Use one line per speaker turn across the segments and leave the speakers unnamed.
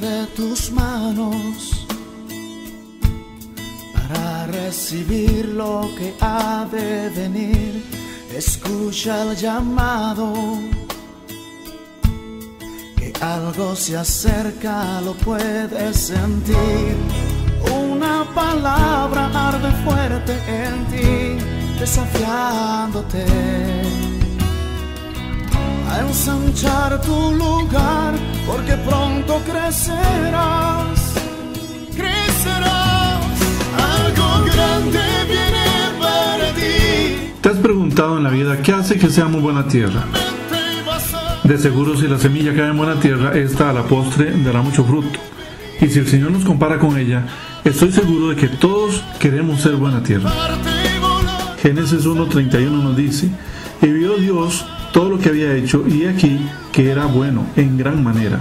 Extiende tus manos para recibir lo que ha de venir. Escucha el llamado, que algo se acerca, lo puedes sentir. Una palabra arde fuerte en ti, desafiándote a ensanchar tu lugar, porque pronto crecerás, crecerás. Algo grande viene para ti.
¿Te has preguntado en la vida qué hace que seamos buena tierra? De seguro, si la semilla cae en buena tierra, esta a la postre dará mucho fruto. Y si el Señor nos compara con ella, estoy seguro de que todos queremos ser buena tierra. Génesis 1:31 nos dice: y vio Dios todo lo que había hecho, y aquí que era bueno en gran manera.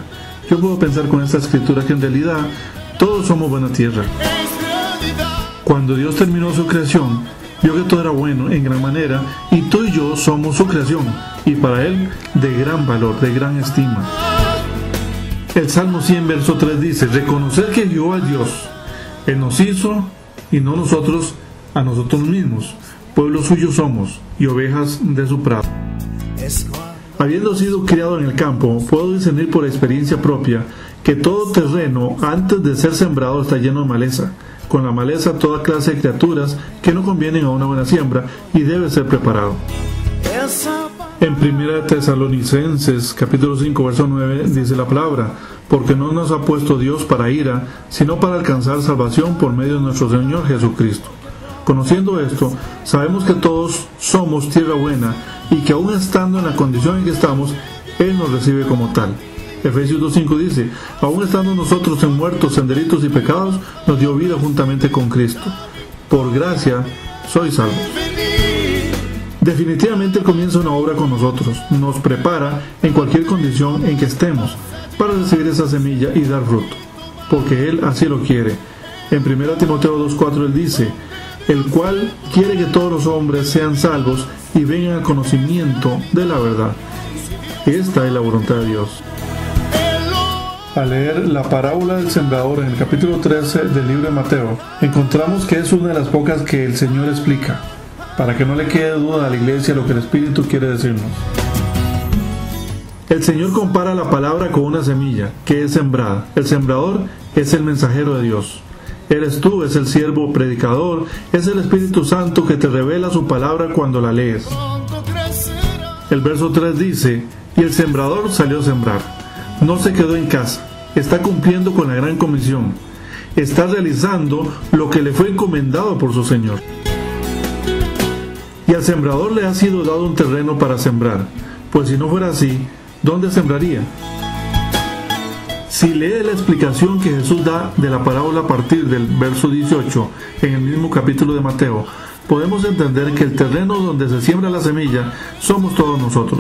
Yo puedo pensar con esta escritura que en realidad todos somos buena tierra. Cuando Dios terminó su creación, vio que todo era bueno en gran manera, y tú y yo somos su creación, y para Él de gran valor, de gran estima. El Salmo 100, verso 3 dice: reconocer que Jehová es Dios, Él nos hizo y no nosotros a nosotros mismos. Pueblo suyo somos y ovejas de su prado. Habiendo sido criado en el campo, puedo discernir por experiencia propia que todo terreno antes de ser sembrado está lleno de maleza. Con la maleza toda clase de criaturas que no convienen a una buena siembra, y debe ser preparado. En 1 Tesalonicenses capítulo 5 verso 9 dice la palabra: porque no nos ha puesto Dios para ira, sino para alcanzar salvación por medio de nuestro Señor Jesucristo. Conociendo esto, sabemos que todos somos tierra buena, y que aún estando en la condición en que estamos, Él nos recibe como tal. Efesios 2:5 dice: aún estando nosotros muertos en delitos y pecados, nos dio vida juntamente con Cristo. Por gracia sois salvos. Definitivamente Él comienza una obra con nosotros, nos prepara en cualquier condición en que estemos para recibir esa semilla y dar fruto, porque Él así lo quiere. En 1 Timoteo 2:4 Él dice: el cual quiere que todos los hombres sean salvos y vengan al conocimiento de la verdad. Esta es la voluntad de Dios. Al leer la parábola del sembrador en el capítulo 13 del libro de Mateo, encontramos que es una de las pocas que el Señor explica, para que no le quede duda a la iglesia lo que el Espíritu quiere decirnos. El Señor compara la palabra con una semilla que es sembrada. El sembrador es el mensajero de Dios. Eres tú, es el siervo predicador, es el Espíritu Santo que te revela su palabra cuando la lees. El verso 3 dice: y el sembrador salió a sembrar. No se quedó en casa, está cumpliendo con la gran comisión, está realizando lo que le fue encomendado por su Señor. Y al sembrador le ha sido dado un terreno para sembrar, pues si no fuera así, ¿dónde sembraría? Si lee la explicación que Jesús da de la parábola a partir del verso 18 en el mismo capítulo de Mateo, podemos entender que el terreno donde se siembra la semilla somos todos nosotros.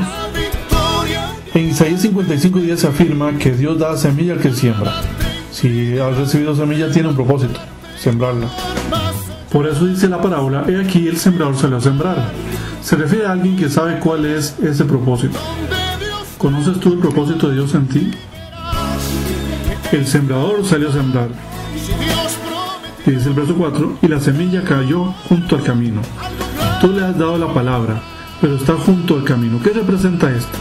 En Isaías 55:10 se afirma que Dios da semilla al que siembra. Si has recibido semilla, tiene un propósito: sembrarla. Por eso dice la parábola: he aquí el sembrador salió a sembrar. Se refiere a alguien que sabe cuál es ese propósito. ¿Conoces tú el propósito de Dios en ti? El sembrador salió a sembrar. Y dice el verso 4: y la semilla cayó junto al camino. Tú le has dado la palabra, pero está junto al camino. ¿Qué representa esto?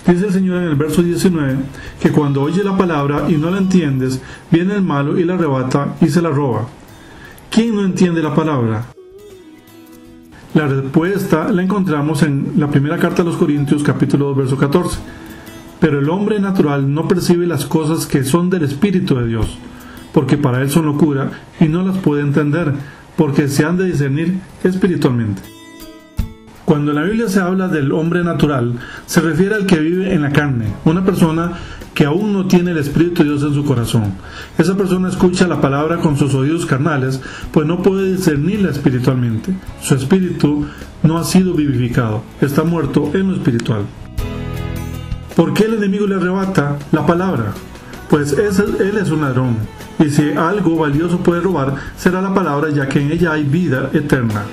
Dice el Señor en el verso 19 que cuando oyes la palabra y no la entiendes, viene el malo y la arrebata y se la roba. ¿Quién no entiende la palabra? La respuesta la encontramos en la primera carta a los Corintios capítulo 2 verso 14. Pero el hombre natural no percibe las cosas que son del Espíritu de Dios, porque para él son locura y no las puede entender, porque se han de discernir espiritualmente. Cuando en la Biblia se habla del hombre natural, se refiere al que vive en la carne, una persona que aún no tiene el Espíritu de Dios en su corazón. Esa persona escucha la palabra con sus oídos carnales, pues no puede discernirla espiritualmente. Su espíritu no ha sido vivificado, está muerto en lo espiritual. ¿Por qué el enemigo le arrebata la palabra? Pues él es un ladrón, y si algo valioso puede robar, será la palabra, ya que en ella hay vida eterna.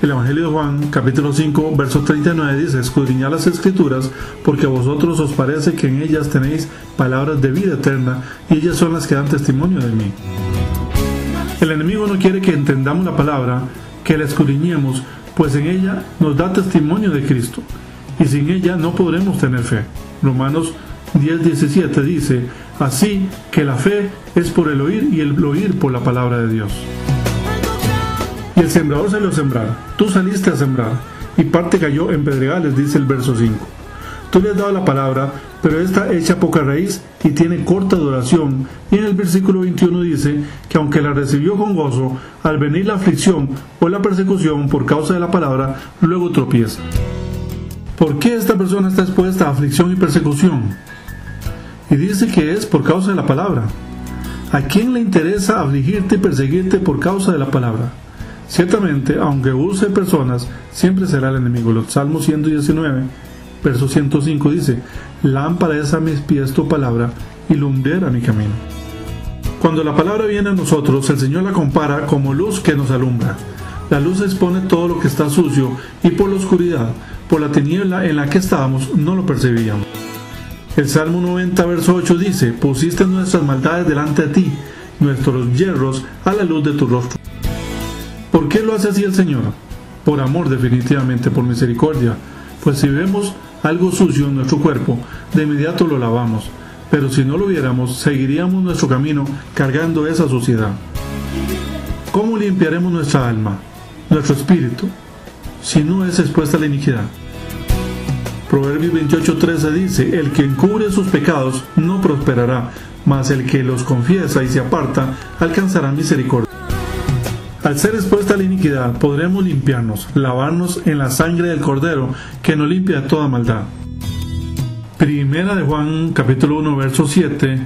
El Evangelio de Juan, capítulo 5, verso 39 dice: escudriñad las Escrituras, porque a vosotros os parece que en ellas tenéis palabras de vida eterna, y ellas son las que dan testimonio de mí. El enemigo no quiere que entendamos la palabra, que la escudriñemos, pues en ella nos da testimonio de Cristo, y sin ella no podremos tener fe. Romanos 10:17 dice: así que la fe es por el oír, y el oír por la palabra de Dios. Y el sembrador salió a sembrar. Tú saliste a sembrar, y parte cayó en pedregales, dice el verso 5. Tú le has dado la palabra, pero esta echa poca raíz y tiene corta duración. Y en el versículo 21 dice que aunque la recibió con gozo, al venir la aflicción o la persecución por causa de la palabra, luego tropieza. ¿Por qué esta persona está expuesta a aflicción y persecución? Y dice que es por causa de la palabra. ¿A quién le interesa afligirte y perseguirte por causa de la palabra? Ciertamente, aunque use personas, siempre será el enemigo. Los Salmos 119, verso 105 dice: lámpara es a mis pies tu palabra y lumbrera mi camino. Cuando la palabra viene a nosotros, el Señor la compara como luz que nos alumbra. La luz expone todo lo que está sucio, y por la oscuridad, por la tiniebla en la que estábamos, no lo percibíamos. El Salmo 90, verso 8 dice: pusiste nuestras maldades delante de ti, nuestros yerros a la luz de tu rostro. ¿Por qué lo hace así el Señor? Por amor, definitivamente, por misericordia. Pues si vemos algo sucio en nuestro cuerpo, de inmediato lo lavamos. Pero si no lo viéramos, seguiríamos nuestro camino cargando esa suciedad. ¿Cómo limpiaremos nuestra alma, nuestro espíritu, si no es expuesta a la iniquidad? Proverbios 28:13 dice: el que encubre sus pecados no prosperará, mas el que los confiesa y se aparta alcanzará misericordia. Al ser expuesta a la iniquidad, podremos limpiarnos, lavarnos en la sangre del Cordero, que nos limpia de toda maldad. Primera de Juan, capítulo 1, verso 7,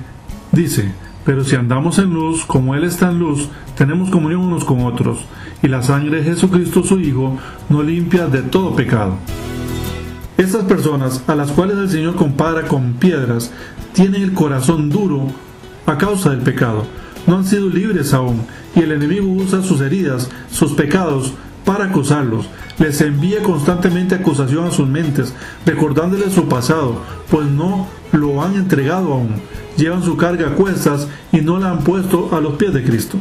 dice: pero si andamos en luz, como Él está en luz, tenemos comunión unos con otros, y la sangre de Jesucristo su Hijo nos limpia de todo pecado. Estas personas, a las cuales el Señor compara con piedras, tienen el corazón duro a causa del pecado. No han sido libres aún, y el enemigo usa sus heridas, sus pecados, para acusarlos. Les envía constantemente acusación a sus mentes, recordándoles su pasado, pues no lo han entregado aún. Llevan su carga a cuestas y no la han puesto a los pies de Cristo.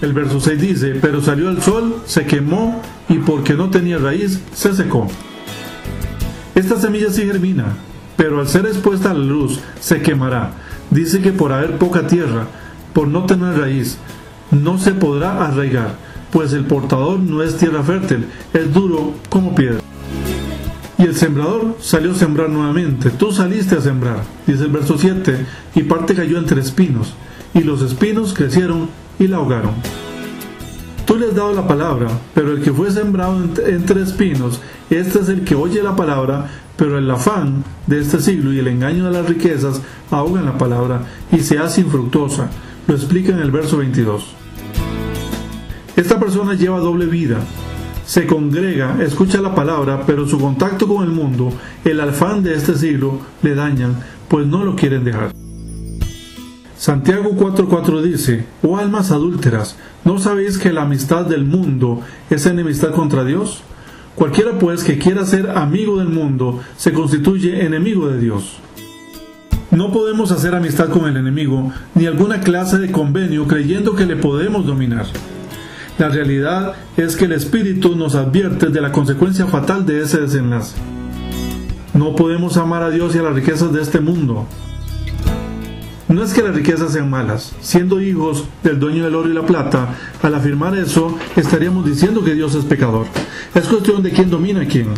El verso 6 dice: pero salió el sol, se quemó, y porque no tenía raíz, se secó. Esta semilla sí germina, pero al ser expuesta a la luz, se quemará. Dice que por haber poca tierra, por no tener raíz, no se podrá arraigar, pues el portador no es tierra fértil, es duro como piedra. Y el sembrador salió a sembrar nuevamente. Tú saliste a sembrar, dice el verso 7, y parte cayó entre espinos, y los espinos crecieron y la ahogaron. Tú le has dado la palabra, pero el que fue sembrado entre espinos, este es el que oye la palabra, pero el afán de este siglo y el engaño de las riquezas ahogan la palabra y se hace infructuosa. Lo explica en el verso 22. Esta persona lleva doble vida. Se congrega, escucha la palabra, pero su contacto con el mundo, el afán de este siglo, le dañan, pues no lo quieren dejar. Santiago 4:4 dice: oh almas adúlteras, ¿no sabéis que la amistad del mundo es enemistad contra Dios? Cualquiera pues que quiera ser amigo del mundo se constituye enemigo de Dios. No podemos hacer amistad con el enemigo ni alguna clase de convenio creyendo que le podemos dominar. La realidad es que el Espíritu nos advierte de la consecuencia fatal de ese desenlace. No podemos amar a Dios y a las riquezas de este mundo. No es que las riquezas sean malas. Siendo hijos del dueño del oro y la plata, al afirmar eso, estaríamos diciendo que Dios es pecador. Es cuestión de quién domina a quién.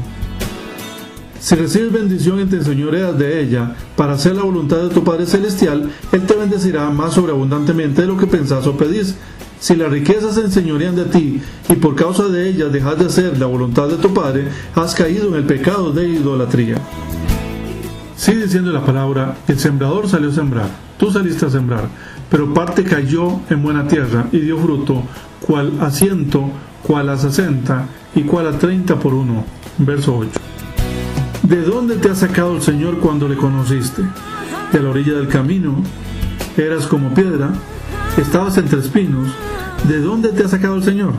Si recibes bendición y te enseñoreas de ella para hacer la voluntad de tu Padre Celestial, Él te bendecirá más sobreabundantemente de lo que pensás o pedís. Si las riquezas se enseñorean de ti y por causa de ellas dejas de hacer la voluntad de tu Padre, has caído en el pecado de idolatría. Sigue diciendo la palabra: el sembrador salió a sembrar, tú saliste a sembrar, pero parte cayó en buena tierra y dio fruto, cual a 100, cual a 60 y cual a 30 por uno. Verso 8. ¿De dónde te ha sacado el Señor cuando le conociste? De la orilla del camino. Eras como piedra, estabas entre espinos. ¿De dónde te ha sacado el Señor?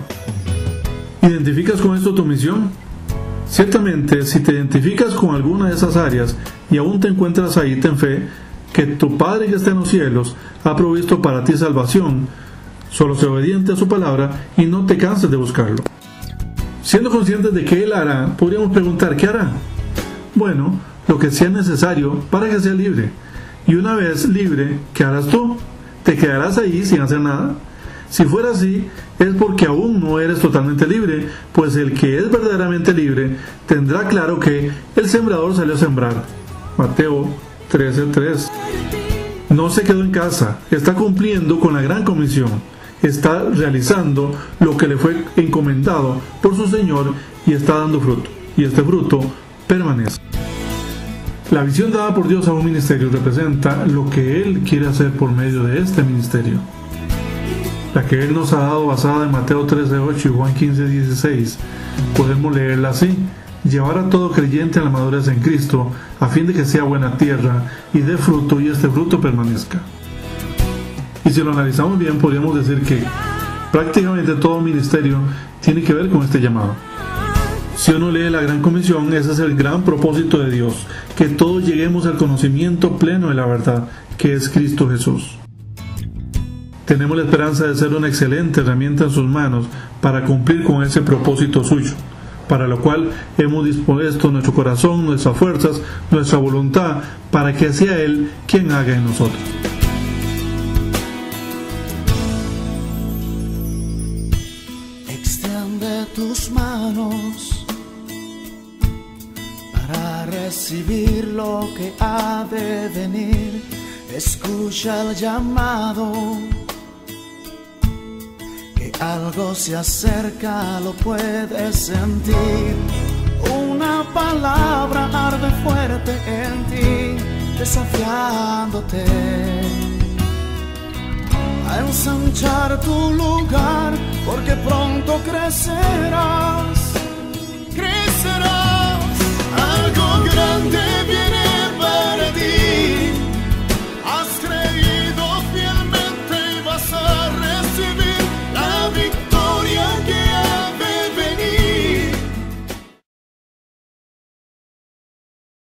¿Identificas con esto tu misión? Ciertamente, si te identificas con alguna de esas áreas y aún te encuentras ahí, ten fe que tu Padre que está en los cielos ha provisto para ti salvación. Solo sé obediente a su palabra y no te canses de buscarlo. Siendo conscientes de que Él hará, podríamos preguntar, ¿qué hará? Bueno, lo que sea necesario para que sea libre. Y una vez libre, ¿qué harás tú? ¿Te quedarás ahí sin hacer nada? Si fuera así, es porque aún no eres totalmente libre, pues el que es verdaderamente libre tendrá claro que el sembrador salió a sembrar. Mateo 13:3. No se quedó en casa, está cumpliendo con la gran comisión, está realizando lo que le fue encomendado por su Señor y está dando fruto, y este fruto permanece. La visión dada por Dios a un ministerio representa lo que Él quiere hacer por medio de este ministerio. La que Él nos ha dado basada en Mateo 13:8 y Juan 15:16, podemos leerla así: llevar a todo creyente a la madurez en Cristo, a fin de que sea buena tierra y dé fruto y este fruto permanezca. Y si lo analizamos bien, podríamos decir que prácticamente todo ministerio tiene que ver con este llamado. Si uno lee la Gran Comisión, ese es el gran propósito de Dios, que todos lleguemos al conocimiento pleno de la verdad, que es Cristo Jesús. Tenemos la esperanza de ser una excelente herramienta en sus manos para cumplir con ese propósito suyo, para lo cual hemos dispuesto nuestro corazón, nuestras fuerzas, nuestra voluntad, para que sea Él quien haga en nosotros.
Extiende tus manos para recibir lo que ha de venir. Escucha el llamado, que algo se acerca, lo puedes sentir. Una palabra arde fuerte en ti, desafiándote a ensanchar tu lugar, porque pronto crecerás, crecerás. Algo grande viene para ti. Has creído fielmente y vas a recibir.